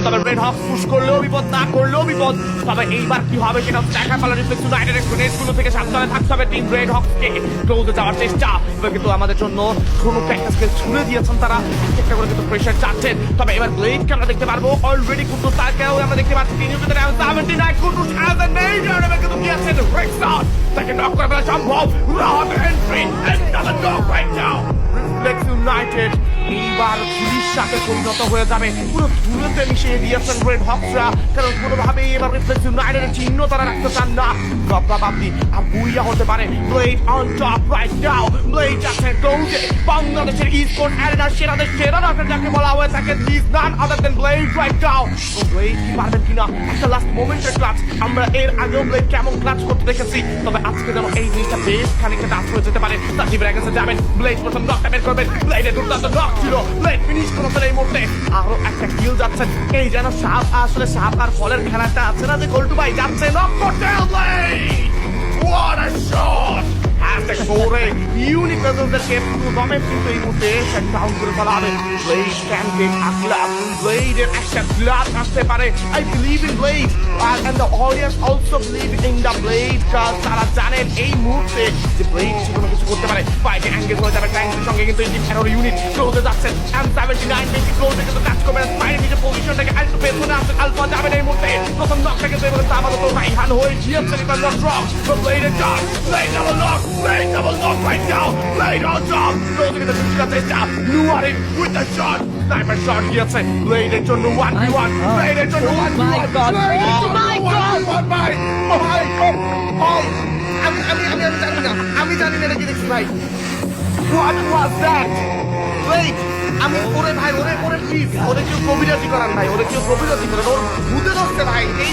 তবে red Hawks push করলেও বিপদ, না করলেও বিপদ। তবে এইবার কি হবে সেটা দেখা পালা রিফ্লেক্স ইউনাইটেড গ্রেনেডগুলো থেকে সাবধানে থাকতে হবে টিম রেড হক্সকে। ক্লোজে যাওয়ার চেষ্টা, এবার কিন্তু আমাদের জন্য কোনো প্র্যাকটিসকে ছুড়ে দিয়েছেন তারা, একটা করে কিন্তু প্রেশার চাচ্ছেন। তবে এবার ব্লেডকে আমরা দেখতে পারবো অলরেডি কিন্তু তাকেও আমরা দেখতে পাচ্ছি তিনি ভিতরে 79 কুটুস হ্যাজ এ মেজর, এবার কিন্তু কি আছে রেক্সন তাকে নক করে ফেলা সম্ভব। Rod entry another knock right now. Reflex United এইবার পুলিশ সাথে পরিণত হয়ে যাবে, পুরো ধুলোতে মিশিয়ে দিয়েছেন রেড হক্সরা, কারণ কোনোভাবেই এবার রিফ্লেক্স ইউনাইটেডের চিহ্ন তারা রাখতে চান না। ভাবনা আর বুইয়া হতে পারে। Blade on top right now, blade যাচ্ছে ক্লোজে। বাংলাদেশের ইস্পোর্ট অ্যারেনার সেরাদের সেরা রাখার যাকে বলা হয়ে থাকে this none other than blade right now. Blade কি পারবেন কিনা একটা লাস্ট মোমেন্টের ক্লাচ, আমরা এর আগেও ব্লেড কেমন ক্লাচ করতে দেখেছি, তবে আজকে যেন এই জিনিসটা বেশ খানিকটা টাচ হয়ে যেতে পারে। সাকিবের কাছে যাবেন, ব্লেড প্রথম নকটা বের করবেন, ব্লেডের দুর্দান্ত নক ছিল, ব্লেড ফিনিশ করেছেন এই মুহূর্তে। আরো একটা কিল যাচ্ছেন, এই যেন সাপ আসলে সাপ আর ফলের খেলাটা আছে না যে গোল্টু ভাই যাচ্ছে নক করতে। Blade what a shot! Hashtag করে ইউনিক প্রেজেন্সদেরকে পুরোদমে কিন্তু এই মুহূর্তে শাটডাউন করে ফেলা হবে। Blade can get a club, ব্লেডের একটা ক্লাব আসতে পারে। I believe in Blade and the audience also believe in the blade, কারণ তারা জানেন এই মুহূর্তে যে ব্লেড কোনো কিছু করতে পারে। ফাইটে এঙ্গেজ হয়ে যাবে ট্যাঙ্কের সঙ্গে, কিন্তু এই ফেরোর ইউনিট ক্লোজে যাচ্ছেন। M79 বেশি ক্লোজে কিন্তু কাজ করবেন, বাইরে নিজের পজিশনটাকে আলফা পেছনে আসছে, আলফা যাবেন এই মুহূর্তে। প্রথম নকটা কিন্তু এবার আপাতত রাইহান হয়ে গিয়েছে, এটা not wrong for blade and dot, blade double knock right now, blade on top, ক্লোজে কিন্তু ঢুকে চেষ্টা, Nuari with the shot, sniper shot গিয়েছে, blade এর জন্য 1v1, blade এর জন্য 1v1, আমি জানি না এটা কি দেখছি ভাই। What was that? Wait, আমি ওরে ভাই ওরে প্লিজ ওরে কেউ কবিরাজি করান ভাই, ওরে কেউ কবিরাজি করেন, ওর ভূতে ধরছে ভাই। এই